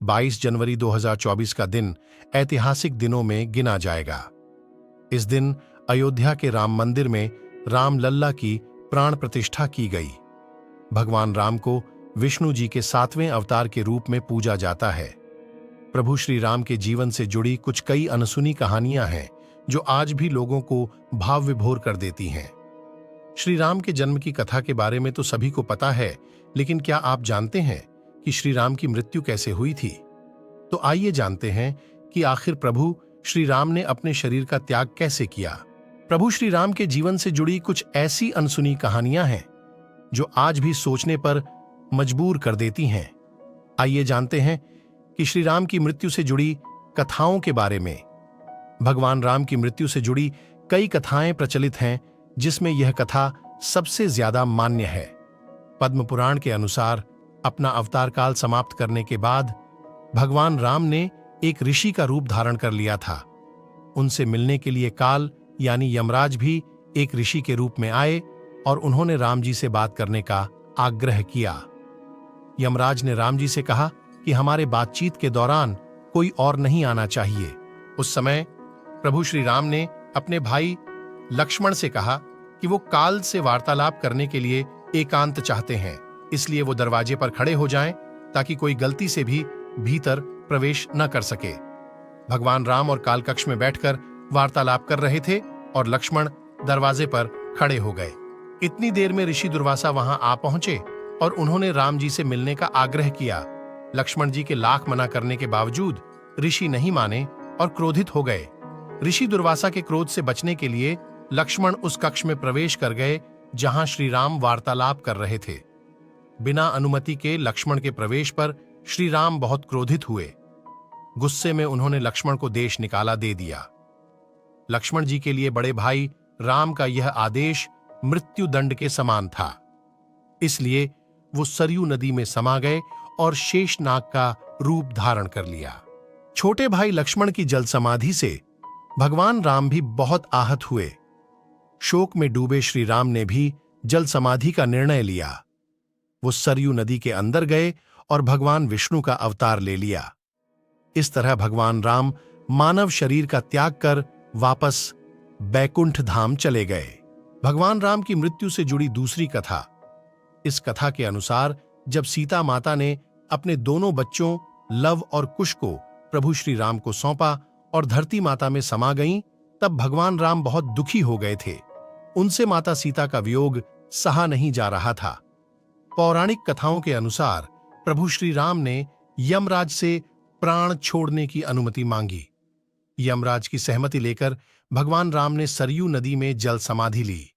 22 जनवरी 2024 का दिन ऐतिहासिक दिनों में गिना जाएगा। इस दिन अयोध्या के राम मंदिर में रामलल्ला की प्राण प्रतिष्ठा की गई। भगवान राम को विष्णु जी के 7वें अवतार के रूप में पूजा जाता है। प्रभु श्री राम के जीवन से जुड़ी कुछ कई अनसुनी कहानियां हैं जो आज भी लोगों को भाव विभोर कर देती हैं। श्री राम के जन्म की कथा के बारे में तो सभी को पता है, लेकिन क्या आप जानते हैं कि श्री राम की मृत्यु कैसे हुई थी? तो आइए जानते हैं कि आखिर प्रभु श्री राम ने अपने शरीर का त्याग कैसे किया। प्रभु श्री राम के जीवन से जुड़ी कुछ ऐसी अनसुनी कहानियां हैं जो आज भी सोचने पर मजबूर कर देती हैं। आइए जानते हैं कि श्री राम की मृत्यु से जुड़ी कथाओं के बारे में। भगवान राम की मृत्यु से जुड़ी कई कथाएं प्रचलित हैं, जिसमें यह कथा सबसे ज्यादा मान्य है। पद्म पुराण के अनुसार अपना अवतार काल समाप्त करने के बाद भगवान राम ने एक ऋषि का रूप धारण कर लिया था। उनसे मिलने के लिए काल यानी यमराज भी एक ऋषि के रूप में आए और उन्होंने राम जी से बात करने का आग्रह किया। यमराज ने राम जी से कहा कि हमारे बातचीत के दौरान कोई और नहीं आना चाहिए। उस समय प्रभु श्री राम ने अपने भाई लक्ष्मण से कहा कि वो काल से वार्तालाप करने के लिए एकांत चाहते हैं, इसलिए वो दरवाजे पर खड़े हो जाएं ताकि कोई गलती से भी भीतर प्रवेश न कर सके। भगवान राम और काल कक्ष में बैठकर वार्तालाप कर रहे थे और लक्ष्मण दरवाजे पर खड़े हो गए। इतनी देर में ऋषि दुर्वासा वहां आ पहुंचे और उन्होंने राम जी से मिलने का आग्रह किया। लक्ष्मण जी के लाख मना करने के बावजूद ऋषि नहीं माने और क्रोधित हो गए। ऋषि दुर्वासा के क्रोध से बचने के लिए लक्ष्मण उस कक्ष में प्रवेश कर गए जहां श्री राम वार्तालाप कर रहे थे। बिना अनुमति के लक्ष्मण के प्रवेश पर श्री राम बहुत क्रोधित हुए। गुस्से में उन्होंने लक्ष्मण को देश निकाला दे दिया। लक्ष्मण जी के लिए बड़े भाई राम का यह आदेश मृत्यु दंड के समान था, इसलिए वो सरयू नदी में समा गए और शेषनाग का रूप धारण कर लिया। छोटे भाई लक्ष्मण की जल समाधि से भगवान राम भी बहुत आहत हुए। शोक में डूबे श्री राम ने भी जल समाधि का निर्णय लिया। वो सरयू नदी के अंदर गए और भगवान विष्णु का अवतार ले लिया। इस तरह भगवान राम मानव शरीर का त्याग कर वापस बैकुंठ धाम चले गए। भगवान राम की मृत्यु से जुड़ी दूसरी कथा। इस कथा के अनुसार जब सीता माता ने अपने दोनों बच्चों लव और कुश को प्रभु श्री राम को सौंपा और धरती माता में समा गईं, तब भगवान राम बहुत दुखी हो गए थे। उनसे माता सीता का वियोग सहा नहीं जा रहा था। पौराणिक कथाओं के अनुसार प्रभु श्री राम ने यमराज से प्राण छोड़ने की अनुमति मांगी। यमराज की सहमति लेकर भगवान राम ने सरयू नदी में जल समाधि ली।